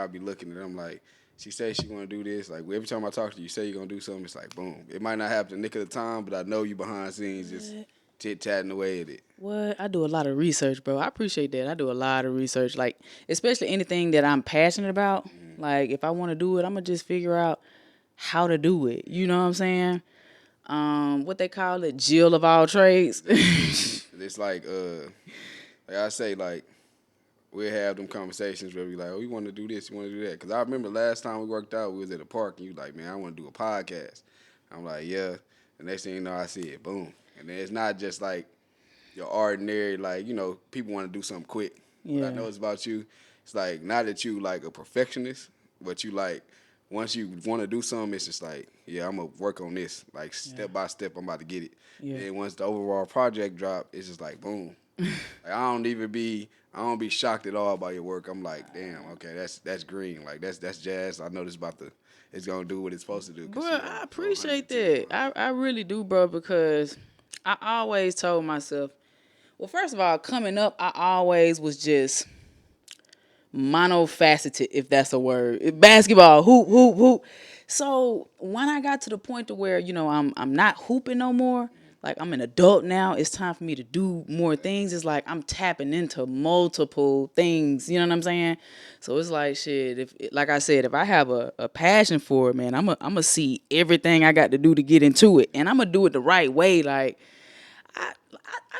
I'll be looking at them like, she says she gonna do this. Like every time I talk to you, you say you're gonna do something. It's like boom. It might not happen in the nick of the time, but I know you behind scenes just What? tit tatting away at it. What? I do a lot of research, bro. I appreciate that. I do a lot of research, like especially anything that I'm passionate about. Like if I want to do it, I'm gonna just figure out how to do it. You know what I'm saying? What they call it, Jill of all trades. Exactly. It's like I say, like we'll have them conversations where we like, oh, you want to do this, you want to do that. Because I remember last time we worked out, we was at a park, and you like, man, I want to do a podcast. I'm like, yeah. The next thing you know, I see it, boom. And then it's not just like your ordinary, like people want to do something quick. What I Yeah, know is about you, it's like not that you like a perfectionist, but you like once you want to do something, it's just like, yeah, I'm gonna work on this, like yeah, step by step. I'm about to get it. yeah. Then once the overall project drop, it's just like boom. Like I don't be shocked at all by your work. I'm like, damn, okay, that's green. Like that's jazz. I know this about to, it's gonna do what it's supposed to do because Bro, she I gonna go 100 appreciate percent that. on it. I really do, bro, because I always told myself, well, first of all, coming up, I always was just monofaceted, if that's a word. Basketball, hoop, hoop, hoop. So when I got to the point to where I'm not hooping no more, like I'm an adult now, it's time for me to do more things. It's like I'm tapping into multiple things. You know what I'm saying? So it's like shit. If like I said, if I have a passion for it, man, I'm a see everything I got to do to get into it, and I'm gonna do it the right way. Like I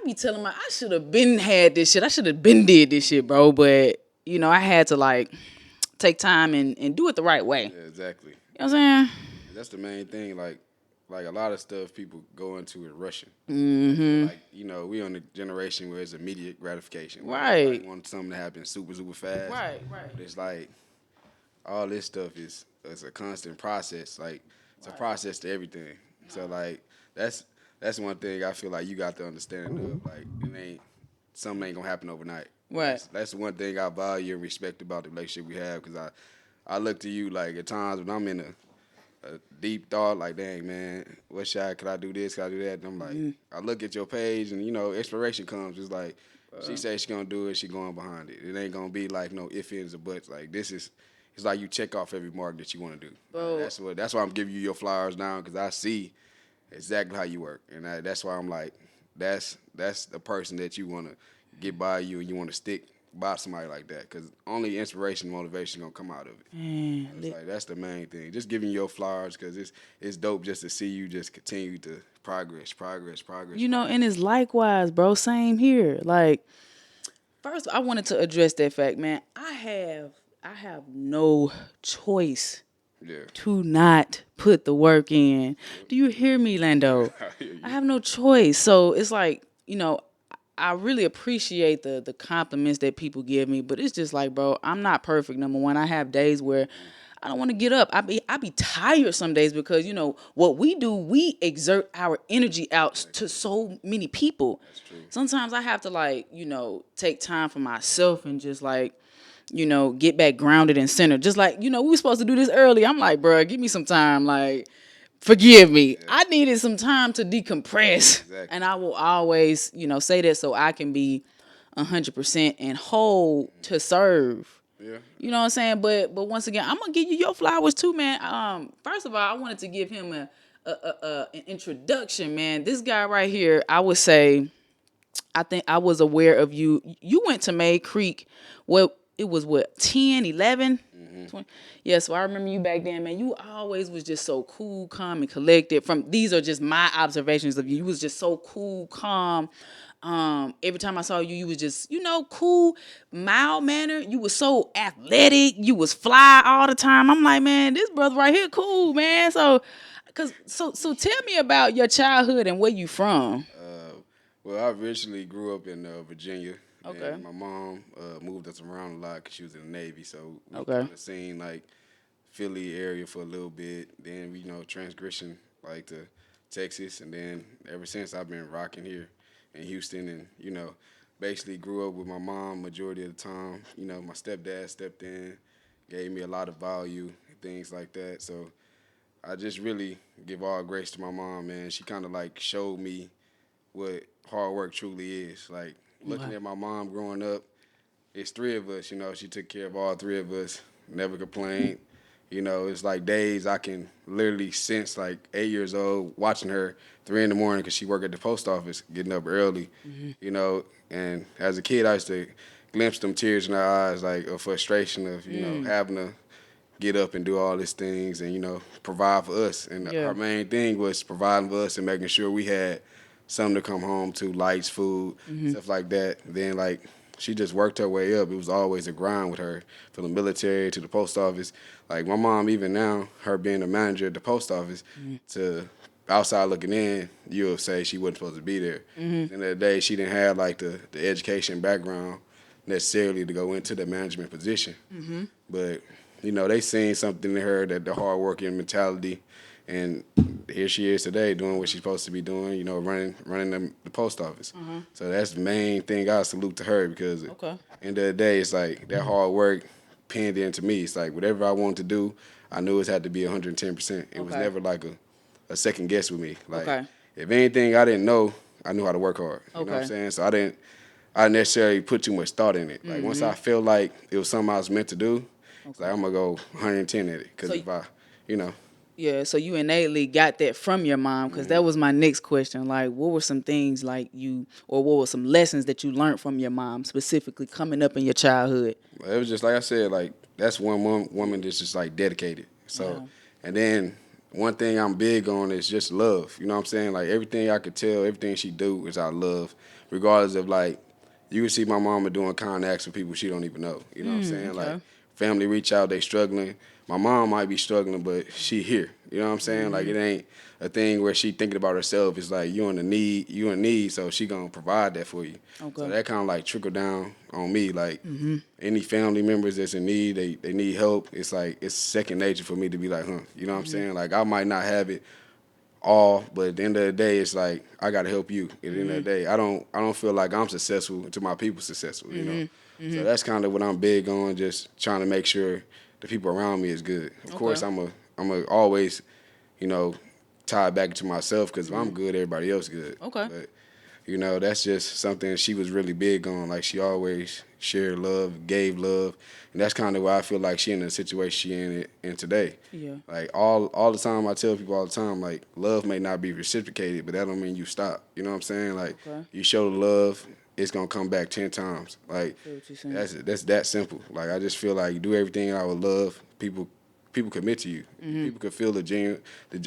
be telling I should have been had this shit. I should have been did this shit, bro. But I had to like take time and do it the right way. Yeah, exactly. You know what I'm saying? That's the main thing. Like a lot of stuff people go into it rushing. They feel Mm-hmm. like we on the generation where it's immediate gratification. Where everybody Right. wants something to happen super super fast. Right. Right. But it's like all this stuff is it's a constant process. Like it's a process to everything. So like that's that's one thing I feel like you got to understand of. Like it ain't something ain't gonna happen overnight. Right. That's the one thing I value and respect about the relationship we have because I look to you like at times when I'm in a deep thought like, dang man, what shot could I do this? Could I do that? And I'm like, I look at your page and inspiration comes. It's like she says she gonna do it, she going behind it. It ain't gonna be like no ifs, ands, or buts. Like this is, it's like you check off every mark that you want to do. Like, Bro, that's why I'm giving you your flowers now because I see exactly how you work, and that's why I'm like, that's the person that you want to get by you and you want to stick by somebody like that because only inspiration and motivation gonna come out of it. man, It's like that's the main thing. Just giving you your flowers because it's dope just to see you just continue to progress, progress, progress, and progress. it's likewise, bro. Same here. Like, first, I wanted to address that fact, man. I have no choice Yeah. to not put the work in. Do you hear me, Lando? I hear I you. have no choice. So it's like, I really appreciate the compliments that people give me, but it's just like, bro, I'm not perfect. Number one, I have days where I don't want to get up. I be tired some days because what we do, we exert our energy out to Exactly. so many people. That's true. Sometimes I have to like, take time for myself and just like, get back grounded and centered. Just like, we were supposed to do this early. I'm like, bro, give me some time. Like, forgive me. Yeah. I needed some time to decompress. And Exactly. I will always, say that so I can be 100% and whole to serve. Yeah. You know what I'm saying? But once again, I'm gonna give you your flowers too, man. First of all, I wanted to give him an introduction, man. This guy right here, I would say, I think I was aware of you. You went to May Creek. What it was, what, 10, 11, Mm-hmm. 20? Yeah, so I remember you back then, man. You always was just so cool, calm, and collected. From these are just my observations of you. You was just so cool, calm. Every time I saw you, you was just, cool, mild mannered. You was so athletic. You was fly all the time. I'm like, man, this brother right here, cool, man. So tell me about your childhood and where you from. Well, I originally grew up in Virginia. Okay. Then my mom moved us around a lot because she was in the Navy. So we Okay. kind of seen like Philly area for a little bit. Then we transgression like to Texas, and then ever since I've been rocking here in Houston, and basically grew up with my mom majority of the time. My stepdad stepped in, gave me a lot of value and things like that. So I just really give all grace to my mom, man. She kind of like showed me what hard work truly is. Like looking Okay. at my mom growing up, it's three of us. She took care of all three of us. never complained. You know, it's like days I can literally since like 8 years old watching her 3 in the morning because she work at the post office, getting up early. You know, and as a kid I used to glimpse them tears in her eyes, like of frustration of having to get up and do all these things and provide for us. And Yeah. her main thing was providing for us and making sure we had something to come home to, lights, food, stuff like that. Then like she just worked her way up. It was always a grind with her, from the military to the post office. Like my mom, even now, her being a manager at the post office, to outside looking in, you'll say she wasn't supposed to be there. At the end of the day, she didn't have like the education background necessarily to go into the management position. But they seen something in her, that the hard working mentality, and here she is today doing what she's supposed to be doing. Running the post office. So that's the main thing I salute to her because Okay. end of the day, it's like that hard work pinned into me. It's like whatever I wanted to do, I knew it had to be 110%. It was Okay. never like a second guess with me. Like Okay. if anything I didn't know, I knew how to work hard. You know what I'm Okay. saying? So I didn't necessarily put too much thought in it. Like once I felt like it was something I was meant to do, it's like I'm gonna go 110 at it. Cause So if I, you know, yeah, so you innately got that from your mom because that was my next question. Like, what were some things like or what were some lessons that you learned from your mom specifically coming up in your childhood? it was just like I said, like that's one woman that's just like dedicated. So, Yeah. and then one thing I'm big on is just love. You know what I'm saying? Like everything I could tell, everything she do is out of love, regardless of like you can see my mama doing kind acts for people she don't even know. You know what I'm saying? Like Okay. family reach out, they struggling. My mom might be struggling, but she here. You know what I'm saying? Like it ain't a thing where she thinking about herself. It's like you in need, so she gonna provide that for you. So Okay. that kind of like trickle down on me. Like any family members that's in need, they need help. It's like it's second nature for me to be like, huh. You know what I'm saying? Like I might not have it all, but at the end of the day, it's like I gotta help you. At the end of the day, I don't feel like I'm successful until my people successful. So that's kind of what I'm big on, just trying to make sure the people around me is good. Of course, Okay. I'm a always you know tie it back to myself because if I'm good, everybody else good. Okay. But that's just something she was really big on. Like she always shared love, gave love, and that's kind of why I feel like she in the situation she in today. Yeah. Like all the time, I tell people all the time, like love may not be reciprocated, but that don't mean you stop. You know what I'm saying? Like Okay. you show the love, it's gonna come back 10 times. Like Feel what you're saying. that's that simple. Like I just feel like you do everything out of love, people commit to you. People can feel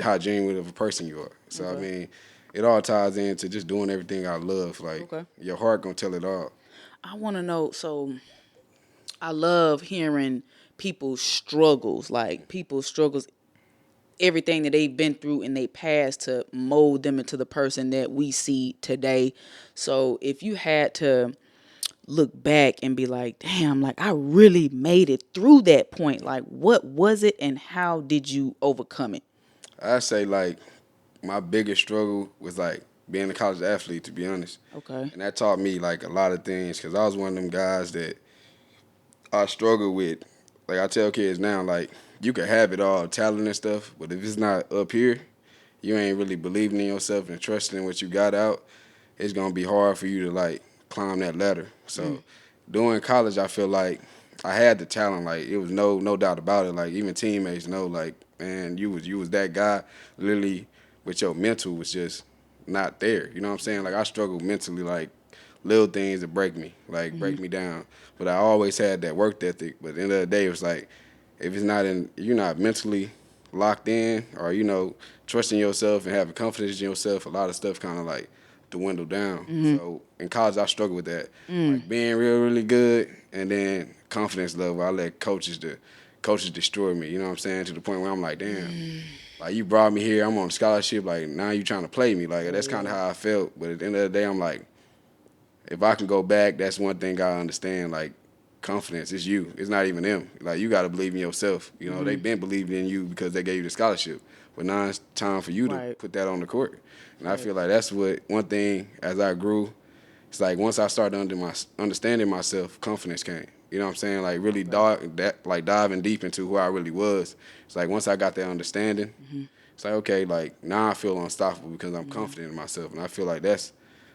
how genuine of a person you are. So I Okay. mean, it all ties into just doing everything out of love. Like Okay. your heart gonna tell it all. I want to know. So I love hearing people's struggles, like people's struggles, everything that they've been through in their past to mold them into the person that we see today. So if you had to look back and be like, damn, like I really made it through that point, like what was it and how did you overcome it? I say like my biggest struggle was like being a college athlete, to be honest, Okay. and that taught me like a lot of things because I was one of them guys that I struggle with. Like I tell kids now, like you can have it all, talent and stuff, but if it's not up here, you ain't really believing in yourself and trusting in what you got out. It's gonna be hard for you to like climb that ladder. So during college, I feel like I had the talent. Like it was no doubt about it. Like even teammates know, like man, you was that guy. Literally, but your mental was just not there. You know what I'm saying? Like I struggled mentally, like little things that break me, like break me down. But I always had that work ethic. But at the end of the day, it was like if it's not in, you're not mentally locked in, or trusting yourself and having confidence in yourself. A lot of stuff kind of like dwindle down. So in college, I struggled with that, like being really good, and then confidence level. I let coaches destroy me. You know what I'm saying? To the point where I'm like, damn. Like you brought me here, I'm on a scholarship. Like now you trying to play me. Like that's kind of how I felt. But at the end of the day, I'm like, if I can go back, that's one thing I understand. Like confidence, it's you. It's not even them. Like you got to believe in yourself. They've been believing in you because they gave you the scholarship. But now it's time for you to Right. put that on the court. And I Right. feel like that's what one thing as I grew. It's like once I started understanding myself, confidence came. You know what I'm saying? Like really diving deep into who I really was. It's like once I got that understanding, it's like okay, like now I feel unstoppable because I'm confident in myself, and I feel like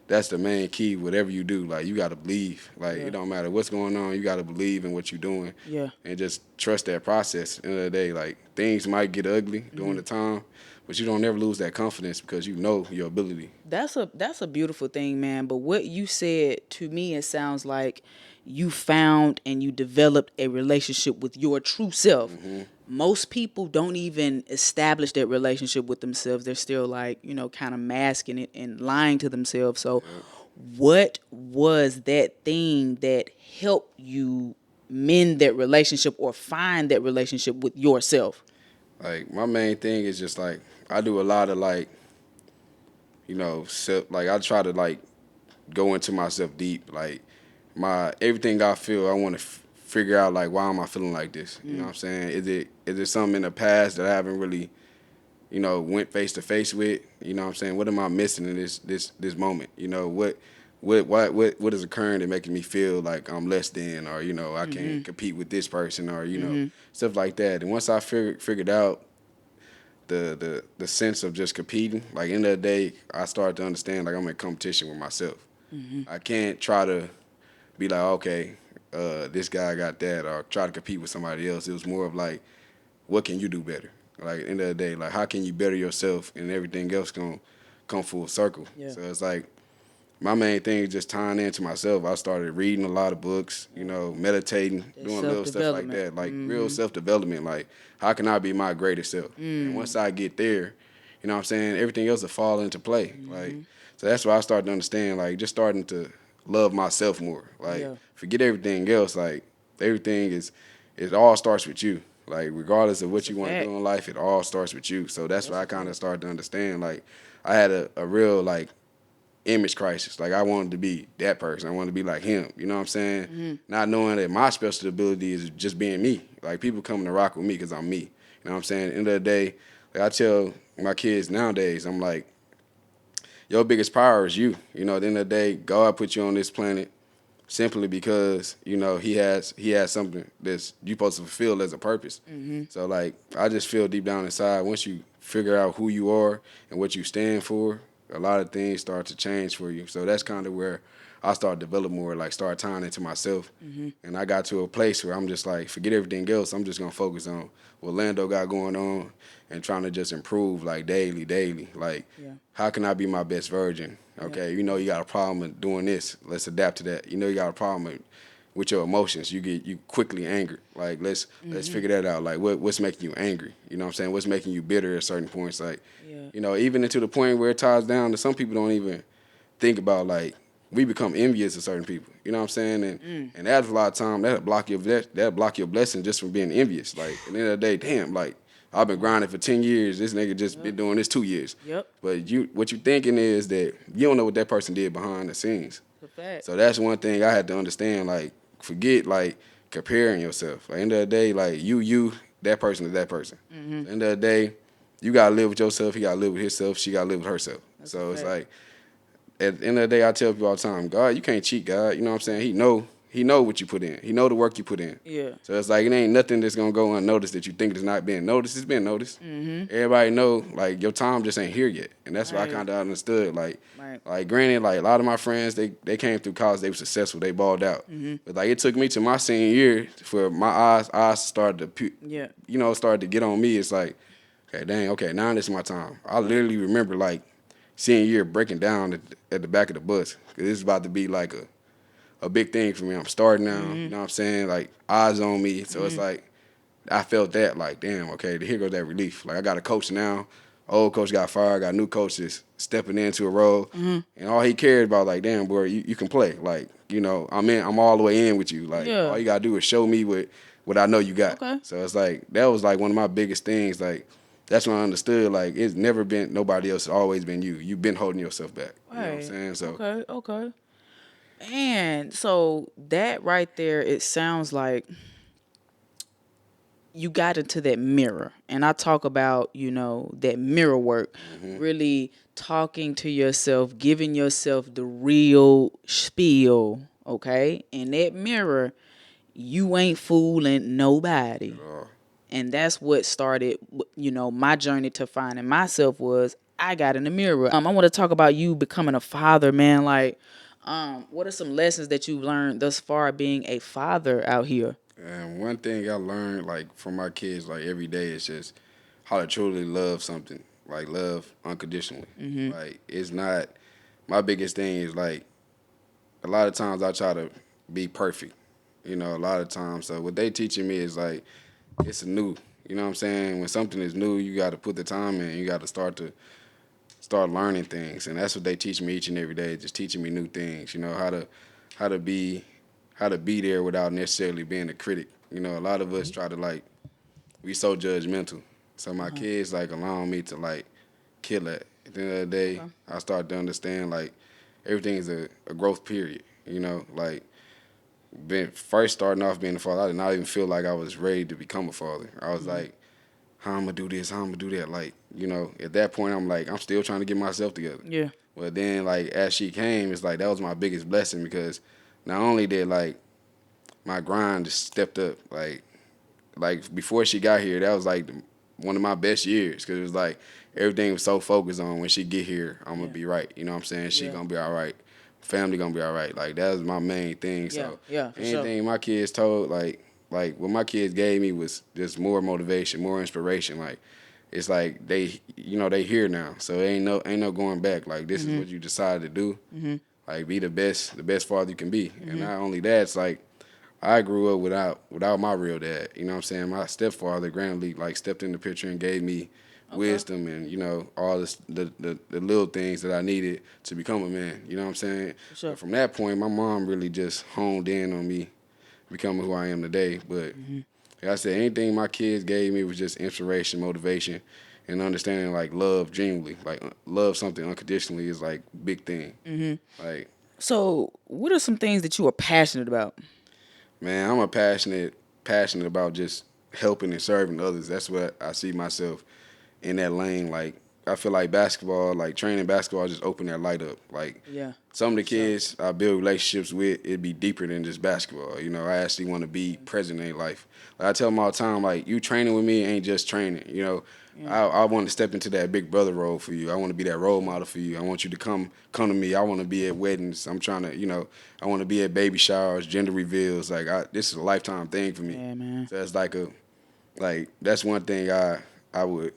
that's the main key. Whatever you do, like you got to believe. Like Yeah. it don't matter what's going on, you got to believe in what you're doing, Yeah. and just trust that process. End of the day, like things might get ugly during the time, but you don't ever lose that confidence because you know your ability. That's a beautiful thing, man. But what you said to me, it sounds like you found and you developed a relationship with your true self. Most people don't even establish that relationship with themselves. They're still like, kind of masking it and lying to themselves. So, Yep. what was that thing that helped you mend that relationship or find that relationship with yourself? Like my main thing is just like I do a lot of like self, like I try to like go into myself deep. Like my everything I feel, I want to figure out like why am I feeling like this? You know what I'm saying? Is it something in the past that I haven't really went face to face with? You know what I'm saying? What am I missing in this moment? What is occurring that making me feel like I'm less than, or I can't compete with this person, or stuff like that. And once I figured out the sense of just competing, like end of the day, I started to understand like I'm in competition with myself. I can't try to be like, okay, this guy got that, or try to compete with somebody else. It was more of like, what can you do better? Like end of the day, like how can you better yourself, and everything else gonna come full circle. Yeah. So it's like my main thing is just tying into myself. I started reading a lot of books, meditating, That doing self little stuff like development. that, like real self development. Like how can I be my greatest self? And once I get there, you know what I'm saying, everything else will fall into play. Like so that's why I started to understand, like just starting to love myself more. Like Yeah. forget everything else. Like everything is it all starts with you. Like regardless of what That's a you want to fact. do in life, it all starts with you. So that's why That's I a kind of fact. started to understand. Like I had a real like image crisis. Like I wanted to be that person. I wanted to be like him. You know what I'm saying? Not knowing that my special ability is just being me. Like people coming to rock with me because I'm me. You know what I'm saying? At the end of the day, like I tell my kids nowadays, I'm like, your biggest power is you. At the end of the day, God put you on this planet simply because he has something that's you supposed to fulfill as a purpose. So like I just feel deep down inside, once you figure out who you are and what you stand for, a lot of things start to change for you. So that's kind of where I start develop more, like start tying into myself. And I got to a place where I'm just like, forget everything else. I'm just gonna focus on what Lando got going on and trying to just improve like daily, daily. Like, Yeah. how can I be my best version? Yeah. Okay, you got a problem with doing this. Let's adapt to that. You got a problem with your emotions. You quickly angry. Like let's figure that out. Like what's making you angry? You know what I'm saying? What's making you bitter at certain points? Like, Yeah. even into the point where it ties down to some people don't even think about like we become envious of certain people. You know what I'm saying? And that's a lot of time that block your blessing just from being envious. Like at the end of the day, damn, like I've been grinding for 10 years. This nigga just been doing this 2 years. Yep. But what you thinking is that you don't know what that person did behind the scenes. It's a fact. So that's one thing I had to understand. Like forget like comparing yourself. At the end of the day, like that person is that person. At the end of the day, you gotta live with yourself. He gotta live with himself. She gotta live with herself. That's a So it's fact. like at the end of the day, I tell people all the time, God, you can't cheat God. You know what I'm saying? He know what you put in. He know the work you put in. Yeah. So it's like it ain't nothing that's gonna go unnoticed that you think is not being noticed. It's been noticed. Everybody know like your time just ain't here yet, and that's why I Right. kind of understood. Like, Right. like granted, like a lot of my friends they came through college, they were successful, they balled out. But like it took me to my senior year for my eyes started to Yeah. started to get on me. It's like, okay, dang, okay, now this is my time. I literally remember like senior year breaking down at the back of the bus because this is about to be like a big thing for me. I'm starting now, you know what I'm saying? Like eyes on me, so it's like I felt that like, damn, okay, here goes that relief. Like I got a coach now. Old coach got fired. Got new coaches stepping into a role, and all he cared about, like, damn, boy, you can play. Like, I'm in. I'm all the way in with you. Like, Yeah. all you gotta do is show me what I know you got. Okay. So it's like that was like one of my biggest things. Like, that's when I understood. Like, it's never been nobody else. It's always been you. You've been holding yourself back. You know what I'm Right. saying? So Okay. Okay. And so that right there, it sounds like you got into that mirror. And I talk about, that mirror work, really talking to yourself, giving yourself the real spiel, okay? In that mirror, you ain't fooling nobody. uh, And that's what started, my journey to finding myself was. I got in the mirror. I want to talk about you becoming a father, man. Like, what are some lessons that you've learned thus far being a father out here? And one thing I learned like from my kids like every day is just how to truly love something, like love unconditionally. Like it's not my biggest thing is like a lot of times I try to be perfect. A lot of times. So what they teaching me is like it's a new. You know what I'm saying? When something is new, you got to put the time in. You got to start learning things, and that's what they teach me each and every day. Just teaching me new things. How to be how to be there without necessarily being a critic. A lot of us try to like we so judgmental. So my kids like allowing me to like kill that. At the end of the day, Okay. I start to understand like everything is a growth period. Like being first starting off being a father, I did not even feel like I was ready to become a father. I was like, how I'm gonna do this, how I'm gonna do that. Like, at that point I'm like, I'm still trying to get myself together. Yeah. But then like as she came, it's like that was my biggest blessing because not only did like my grind just stepped up, like before she got here, that was like one of my best years because it was like everything was so focused on when she get here, I'm gonna Yeah. be right. You know what I'm saying? She Yeah. gonna be all right. Family gonna be all right. Like that was my main thing. Yeah. So Yeah. For sure. anything my kids told, like what my kids gave me was just more motivation, more inspiration. Like it's like they here now, so ain't no going back. Like this is what you decided to do. Like be the best father you can be. And not only that, it's like I grew up without my real dad. You know what I'm saying? My stepfather, Grantley, like stepped in the picture and gave me Okay. wisdom and all this the little things that I needed to become a man. You know what I'm saying? For sure. But from that point, my mom really just honed in on me becoming who I am today. But like I said, anything my kids gave me was just inspiration, motivation, and understanding like love genuinely. Like love something unconditionally is like big thing. Like So, what are some things that you are passionate about? man, I'm a passionate about just helping and serving others. That's what I see myself in that lane. Like I feel like basketball, like training basketball, just open that light up. Like Yeah. some of the For sure. kids I build relationships with, it'd be deeper than just basketball. I actually want to be present in their life. Like I tell them all the time, like you training with me ain't just training. Yeah. I want to step into that big brother role for you. I want to be that role model for you. I want you to come to me. I want to be at weddings. I'm trying to, I want to be at baby showers, gender reveals. Like this is a lifetime thing for me. Yeah, man. So it's like that's one thing I would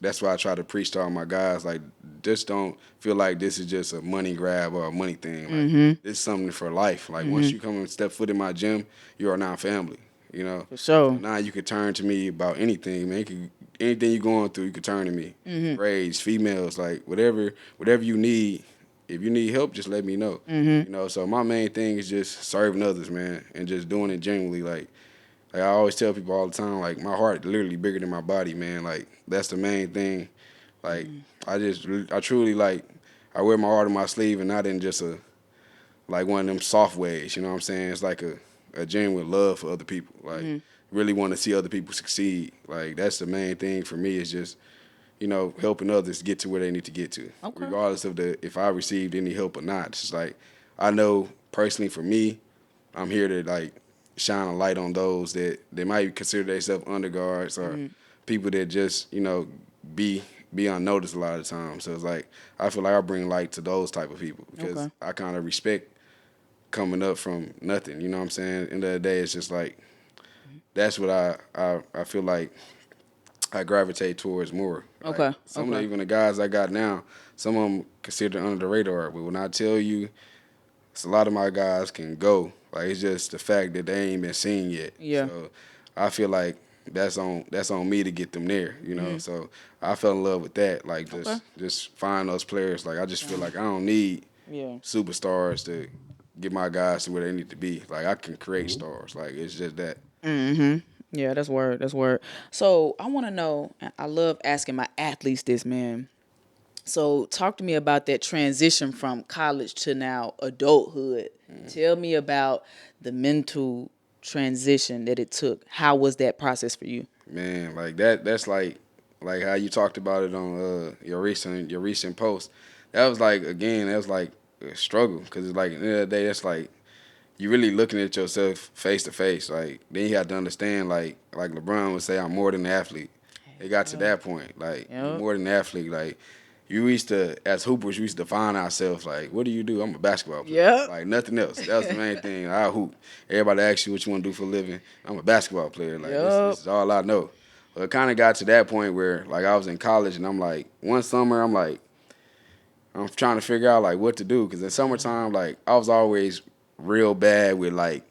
that's why I try to preach to all my guys like just don't feel like this is just a money grab or a money thing like this is something for life like once you come and step foot in my gym you are now family. For So sure. now you could turn to me about anything, man. Anything you're going through, you could turn to me. Grades, females, like whatever you need. If you need help, just let me know. So my main thing is just serving others, man, and just doing it genuinely. Like I always tell people all the time, like my heart literally bigger than my body, man. Like that's the main thing. Like I truly like I wear my heart on my sleeve and not in just a like one of them soft ways. You know what I'm saying? It's like a genuine love for other people. Like really want to see other people succeed. Like that's the main thing for me is just helping others get to where they need to get to, Okay. regardless of if I received any help or not. It's just like I know personally for me, I'm here to like shine a light on those that they might consider themselves underguards or people that just be be unnoticed a lot of the time. So it's like I feel like I bring light to those type of people because Okay. I kind of respect coming up from nothing. You know what I'm saying? End of the day, it's just like that's what I feel like I gravitate towards more. Like Okay. some of Okay. even the guys I got now, some of them considered under the radar. But when I tell you, it's a lot of my guys can go. Like it's just the fact that they ain't been seen yet. Yeah. So I feel like that's on me to get them there. So I fell in love with that. Like Okay. just find those players. Like I just feel like I don't need Yeah. superstars to get my guys to where they need to be. Like I can create stars. Like it's just that. Yeah, that's word. That's word. So I want to know. I love asking my athletes this, man. So talk to me about that transition from college to now adulthood. Tell me about the mental transition that it took. How was that process for you? Man, like that's like how you talked about it on your recent post. That was like again, that was like a struggle because it's like at the end of the day, that's like you really looking at yourself face to face. Like then you have to understand like LeBron would say, I'm more than an athlete. It got to Yeah. that point. Like you're Yep. more than an athlete. Like you used to, as hoopers, you used to define ourselves like, what do you do? I'm a basketball player. Yep. Like nothing else. That was the main thing. I hoop. Everybody asks you what you want to do for a living. I'm a basketball player. Like this Yep. is all I know. But it kind of got to that point where like I was in college and I'm like, one summer I'm like, I'm trying to figure out like what to do because in summertime like I was always real bad with like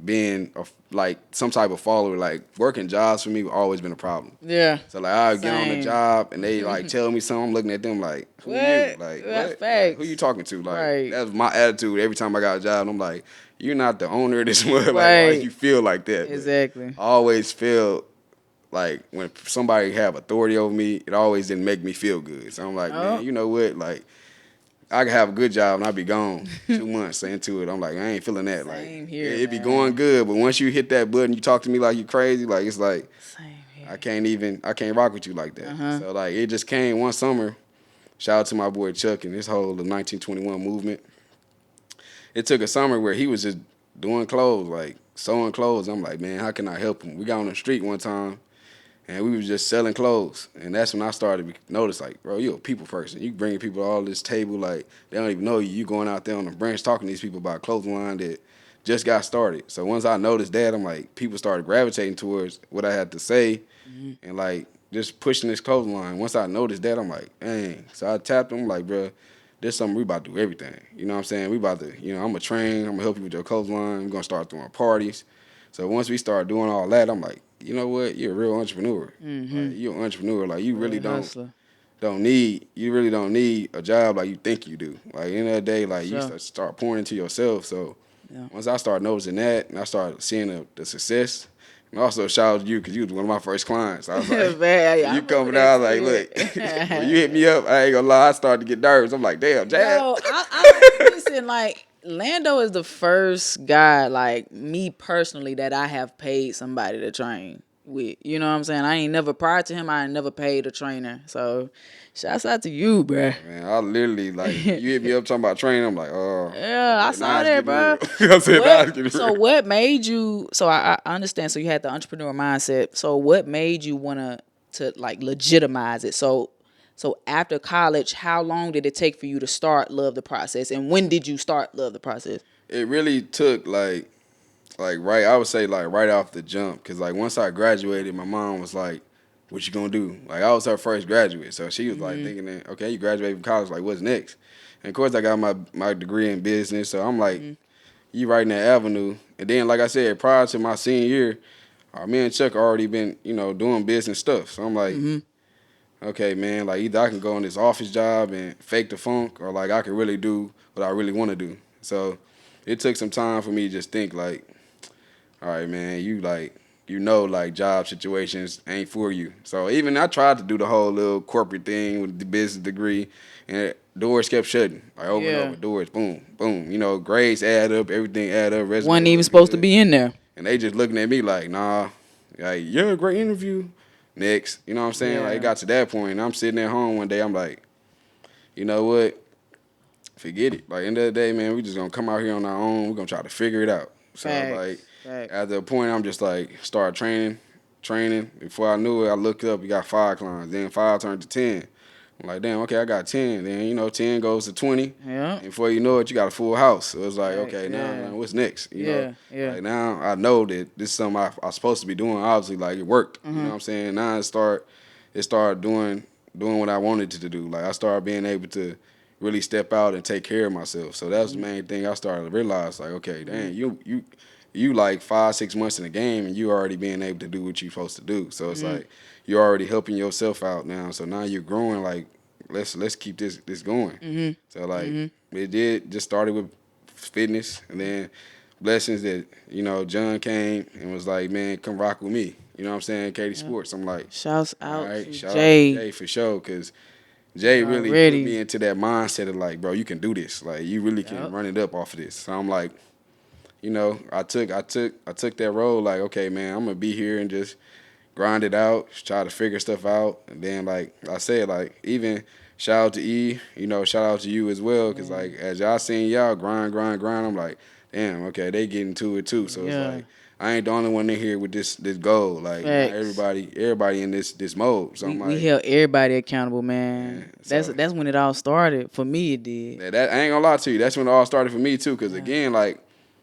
being like some type of follower. Like working jobs for me always been a problem. Yeah. So like I'll get on the Same. job and they like tell me something. I'm looking at them like, who you? What? Like That's what? Like who you facts. talking to? Like Right. that was my attitude every time I got a job. And I'm like, you're not the owner of this mud. Like why Right. you feel like that? But Exactly. I always feel like when somebody have authority over me, it always didn't make me feel good. So I'm like, man, Oh. you know what? Like I could have a good job and I'd be gone 2 months into it. I'm like, I ain't feeling that. Like Same here, it be going man. good, but once you hit that button, you talk to me like you crazy. Like it's like Same here. I can't rock with you like that. Uh-huh. So like it just came one summer. Shout out to my boy Chuck and his whole the 1921 movement. It took a summer where he was just doing clothes, like sewing clothes. I'm like, man, how can I help him? We got on the street one time and we was just selling clothes. And that's when I started to notice, like, bro, you a people person. You bringing people to all this table, like, they don't even know you. You going out there on the branch talking to these people about a clothing line that just got started. So once I noticed that, I'm like, people started gravitating towards what I had to say and, like, just pushing this clothing line. Once I noticed that, I'm like, dang. So I tapped them, like, bro, this something we about to do everything. You know what I'm saying? We about to, I'm going to train. I'm going to help you with your clothing line. We're going to start throwing parties. So once we start doing all that, I'm like, you know what? You're a real entrepreneur. Like, you're an entrepreneur. Like you really Real hustler. you really don't need a job like you think you do. Like end of the day, like you Sure. start pouring into yourself. So Yeah. once I started noticing that, and I started seeing the success, and also shout out to you because you was one of my first clients. I was like, Man, when I you remember coming out, I that was like, look, when you too. hit me up, I ain't gonna lie, I started to get nervous. I'm like, damn, Jazz. Yo, I listen. Like Lando is the first guy, like me personally, that I have paid somebody to train with. You know what I'm saying? I ain't never prior to him. I ain't never paid a trainer. So, shouts out to you, bruh. Man, I literally like you hit me up talking about training. I'm like, oh, Yeah, I okay, now saw it's that, getting real. bro. I said, now it's What? getting So real. what made you? So I understand. So you had the entrepreneur mindset. So what made you wanna to like legitimize it? So after college, how long did it take for you to start love the process, and when did you start love the process? It really took like right, I would say like right off the jump, cause like once I graduated, my mom was like, "What you gonna do?" Like I was her first graduate, so she was like thinking that, okay, you graduated from college, like what's next? And of course, I got my degree in business, so I'm like, you right in that avenue. And then, like I said, prior to my senior year, me and Chuck already been doing business stuff. So I'm like, okay, man, like either I can go on this office job and fake the funk, or like I can really do what I really want to do. So it took some time for me to just think like, all right, man, you like like job situations ain't for you. So even I tried to do the whole little corporate thing with the business degree, and doors kept shutting like over and Yeah, over. Doors, boom, boom. Grades add up, everything add up, resume wasn't even look supposed to good, be in there. and they just looking at me like, nah, like you're a great interview. Next, you know what I'm saying? Like it Yeah, got to that point, and I'm sitting at home one day. I'm like, you know what? Forget it. Like end of the day, man, we just gonna come out here on our own. We're gonna try to figure it out. So like facts, facts. at the point I'm just like start training. Before I knew it, I looked up, we got 5 clients. Then 5 turned to 10. I'm like, damn, okay, I got 10. Then 10 goes to 20. Yeah, And before you know it, you got a full house. So it's like, facts. okay, now Yeah, what's next? yeah. Like now I know that this is something I'm supposed to be doing. Obviously, like it worked. You know what I'm saying? Now it started doing what I wanted to do. Like I started being able to really step out and take care of myself. So that was the main thing I started to realize. Like, okay, dang, you like 5-6 months in the game and you already being able to do what you're supposed to do. So it's like you're already helping yourself out now. So now you're growing. Like let's keep this going. So like it did just started with fitness, and then blessings that John came and was like, man, come rock with me. You know what I'm saying? Katie Sports. I'm like, Shouts all out right, to shout out to Jay Jay for sure, cause Jay really put me already. into that mindset of like, bro, you can do this. Like you really can Yep. run it up off of this. So I'm like, I took that role like, okay, man, I'm gonna be here and just grind it out, try to figure stuff out, and then like I said, like even shout out to E, shout out to you as well, cause like as y'all seen y'all grind, I'm like, damn, okay, they getting to it too. So it's Yeah. like I ain't the only one in here with this goal. Like now Facts. everybody in this mode. So I'm We like, held everybody accountable, man. man. So That's when it all started. For me, it did. that I ain't gonna lie to you. That's when it all started for me too. Cause Yeah. again, like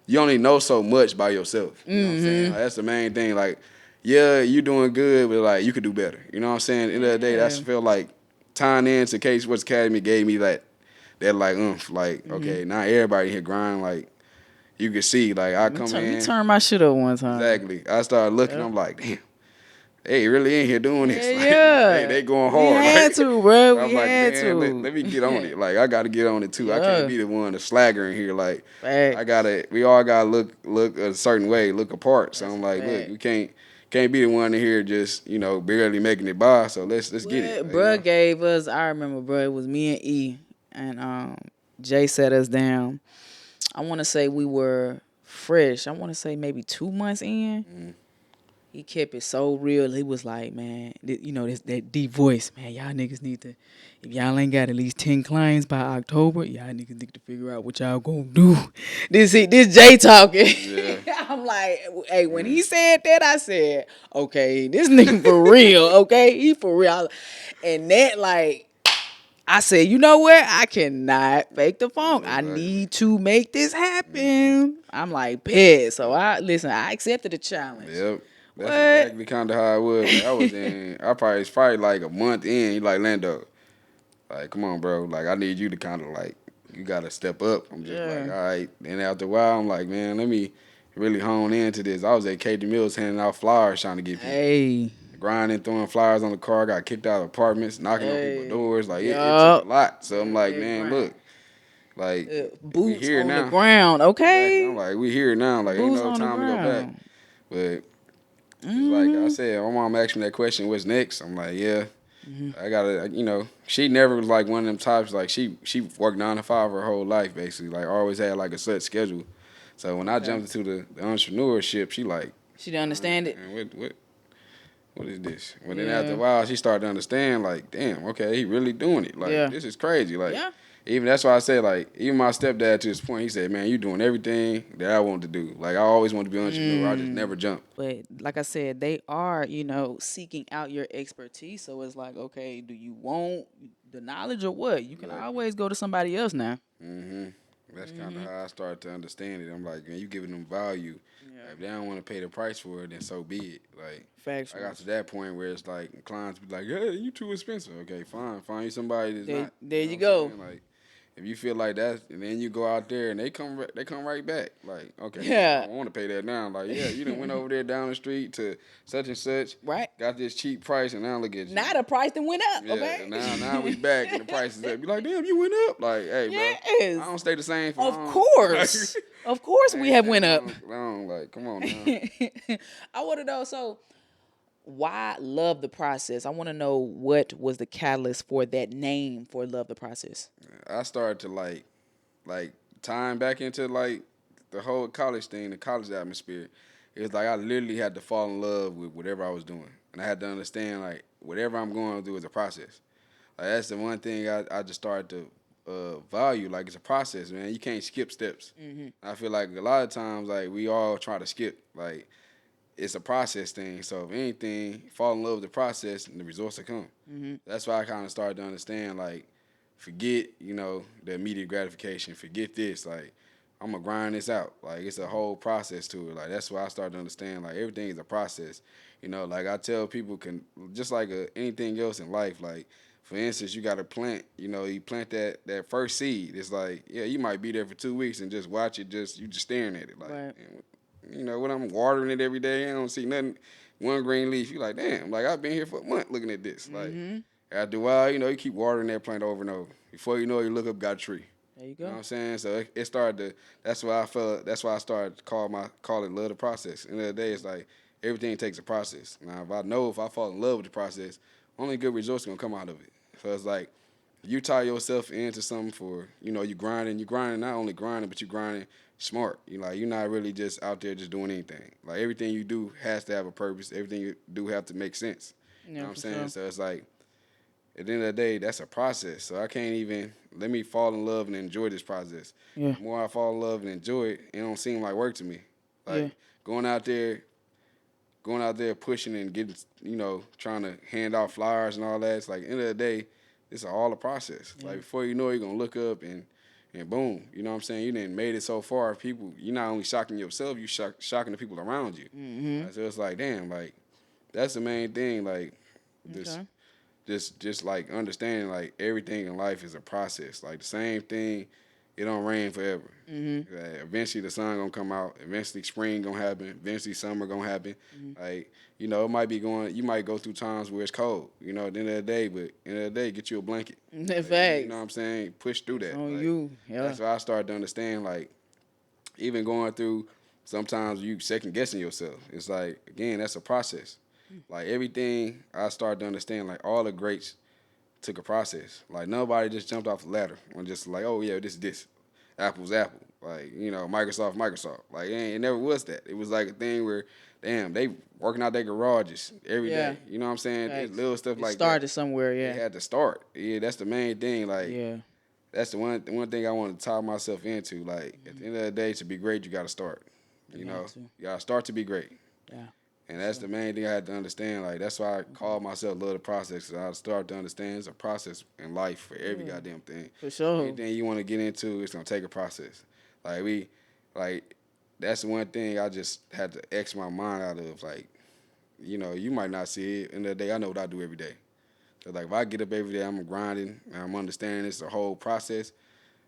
you only know so much by yourself. You know what I'm saying? Mm-hmm. Like, that's the main thing. Like, yeah, you doing good, but like you could do better. You know what I'm saying? At the end of the day, that's Yeah. feel like tying into Case West Academy gave me that like like Mm-hmm. okay, now everybody here grind like you can see like I come Let me in turn my shit up one time. exactly. I started looking. Yep. I'm like, damn, they really in here doing Yeah, this. Like yeah. they going We hard. had Like to, bro. I'm We like, had man, to. let me get on it. Like I got to get on it too. I can't Yeah. be the one, the slagger in here. Like I Facts. gotta. We all gotta look a certain way, look apart. So That's I'm a like, look, fact. we can't be the one in here just barely making it by. So let's get it. What bruh gave us, I remember, bruh, it was me and E, and Jay set us down. I want to say we were fresh. I want to say maybe 2 months in. Mhm. He kept it so real. He was like, man, this that deep voice, man. Y'all niggas need to, if y'all ain't got at least 10 clients by October, y'all niggas need to figure out what y'all gonna do. This Jay talking. Yeah. I'm like, hey, when he said that, I said, okay, this nigga for real, okay, he for real. And that like. I said, you know what? I cannot fake the funk. I Exactly. need to make this happen. I'm like, pissed. So I accepted the challenge. Yep. That's What? exactly kind of how it was. Like I was in. It's probably like a month in. He like Lando. Like, come on, bro. Like, I need you to kind of like, you gotta step up. I'm just like, Yeah. all right. Then after a while, I'm like, man, let me really hone into this. I was at KD Mills handing out flyers trying to get people. Hey. Grinding, throwing flyers on the car, got kicked out of apartments, knocking on people's Hey. doors. Like, it took a Yup. lot. So I'm like, That man, grind. look, like, we Boots here on the now. ground, Exactly. I'm okay? like, we here now. Like, ain't Boots no on the time to go back. ground. But it's like I Mm-hmm. said, my mom asked me that question, what's next? I'm like, yeah. Mm-hmm. I gotta, she never was like one of them types. Like she worked 9 to 5 her whole life, basically. Like always had like a set schedule. So when I Okay. jumped into the entrepreneurship, she like, She didn't understand it? man, what is this? But then after a Yeah. while, she started to understand. Like, damn, okay, he really doing it. Like Yeah. this is crazy. Like Yeah. even that's why I said like even my stepdad to this point, he said, man, you doing everything that I wanted to do. Like I always wanted to be an entrepreneur. I just Mm. never jumped. But like I said, they are, seeking out your expertise. So it's like, okay, do you want the knowledge or what? You can Exactly. always go to somebody else now. hmm That's kind of Mm-hmm. how I started to understand it. I'm like, man, you giving them value. Yeah. If they don't want to pay the price for it, then so be it. Like, I got to Factuals. that point where it's like clients be like, "Hey, you too expensive." Okay, fine, find you somebody that's There, not. You there know you what I'm go. saying? Like, if you feel like that, and then you go out there and they come right back. Like, okay, I Yeah. don't want to pay that now. Like, yeah, you done went over there down the street to such and such, Right? got this cheap price, and now look at you. Now the price that went up, Yeah, and now we okay? back and the price is up. You like, damn, you went up. Like, hey, bro, I Yes. don't stay the same for Of long. Like, course. Of course I we ain't have staying went up. long. Like, come on now. I want to know, so why love the process? I want to know what was the catalyst for that name for love the process. I started to like tying back into like the whole college thing, the college atmosphere. It was like I literally had to fall in love with whatever I was doing, and I had to understand like whatever I'm going through is a process. Like that's the one thing I just started to value. Like it's a process, man. You can't skip steps. Mm-hmm. I feel like a lot of times like we all try to skip. Like it's a process thing. So if anything, fall in love with the process and the results will come. Mm-hmm. That's why I kind of started to understand like forget, the immediate gratification. Forget this. Like, I'm gonna grind this out. Like, it's a whole process to it. Like, that's why I started to understand. Like, everything is a process. Like I tell people, can just like anything else in life. Like, for instance, you got to plant. You plant that first seed. It's like, yeah, you might be there for 2 weeks and just watch it. You just staring at it. Like, Right. when I'm watering it every day, I don't see nothing. One green leaf. You like, damn. Like I've been here for a month looking at this. Like. Mm-hmm. After a while, you keep watering that plant over and over. Before you know it, you look up, got a tree. There you You know what go. I'm saying? So it started to. That's why I felt. That's why I started to call it love the process. End of the day, it's like everything takes a process. Now, if I fall in love with the process, only good results gonna come out of it. So it's like you tie yourself into something for you grinding. You grinding not only grinding, but you grinding smart. You're not really just out there just doing anything. Like everything you do has to have a purpose. Everything you do have to make sense. You know Yeah, what I'm for saying? sure. So it's like at the end of the day, that's a process. So I can't even let me fall in love and enjoy this process. Yeah. The more I fall in love and enjoy it, it don't seem like work to me. Yeah. Like going out there, going out there pushing and getting, trying to hand out flyers and all that. It's like end of the day, it's all a process. Yeah. Like before you know it, you're gonna look up and boom, you know what I'm saying? You done made it so far. People, you're not only shocking yourself, you shocking the people around you. So it's like, damn, like that's the main thing. Like just Okay. just like understanding like everything in life is a process. Like the same thing, it don't rain forever. Eventually the sun gonna come out. Eventually spring gonna happen. Eventually summer gonna happen. Like it might be going. You might go through times where it's cold. At the end of the day, but at the end of the day, get you a blanket. In Like, you know fact, what I'm saying? Push through it's that. on Like you. Yeah. that's what I started to understand. Like even going through, sometimes you second guessing yourself. It's like again, that's a process. Like everything, I started to understand. Like all the greats took a process. Like nobody just jumped off the ladder and just like, oh yeah, this, Apple's Apple. Like Microsoft. Like it never was that. It was like a thing where, damn, they working out their garages every Yeah. day. You know what I'm saying? It's Facts. little stuff It like that. started somewhere. They Yeah. had to start. Yeah, that's the main thing. Like Yeah. that's the one thing I want to tie myself into. Like at the end of the day, to be great, you got to start. You got to. You got to start to be great. Yeah. And that's Sure. the main thing I had to understand. Like that's why I call myself love the process. Cause I started to understand it's a process in life for every Yeah. goddamn thing. For sure. Anything you want to get into, it's gonna take a process. Like that's the one thing I just had to X my mind out of. Like, you might not see it. In the day, I know what I do every day. So like if I get up every day, I'm grinding. And I'm understanding it's a whole process.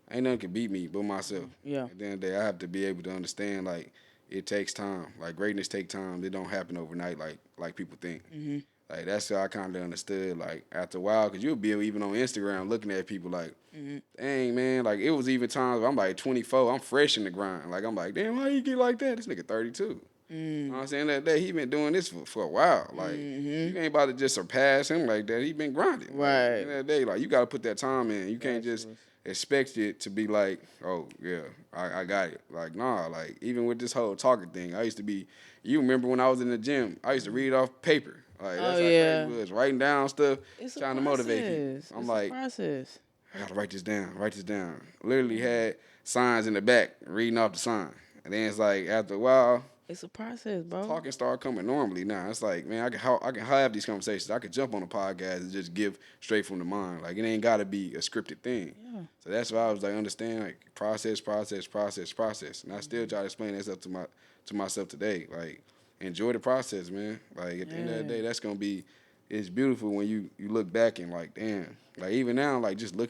Ain't nothing can beat me but myself. Yeah. At the end of the day, I have to be able to understand like it takes time. Like greatness take time. It don't happen overnight like people think. Like that's how I kind of understood. Like after a while, cause you'll be even on Instagram looking at people like, dang man, like it was even times where I'm like 24, I'm fresh in the grind. Like I'm like, damn, how you get like that? This nigga 32. You know what I'm saying? That day he been doing this for a while. Like you ain't about to just surpass him like that. He been grinding. Like at the Right. end of the day, like you gotta put that time in. You can't just Factuals. expect it to be like, oh yeah, I got it. Like nah, like even with this whole talking thing, I used to be. You remember when I was in the gym? I used to read off paper. Like Oh that's how crazy yeah. it was. Writing down stuff, It's a trying to motivate people. process. I'm It's a like, process. I gotta write this down. Write this down. Literally had signs in the back, reading off the sign, and then it's like after a while, It's a process, bro. talking started coming normally. Now it's like, man, I can have these conversations. I could jump on a podcast and just give straight from the mind. Like it ain't gotta be a scripted thing. Yeah. So that's why I was like, understand like process, and I still try to explain that stuff to myself today. Like enjoy the process, man. Like at the end of the Yeah. day, it's beautiful when you look back and like, damn. Like even now, like just looking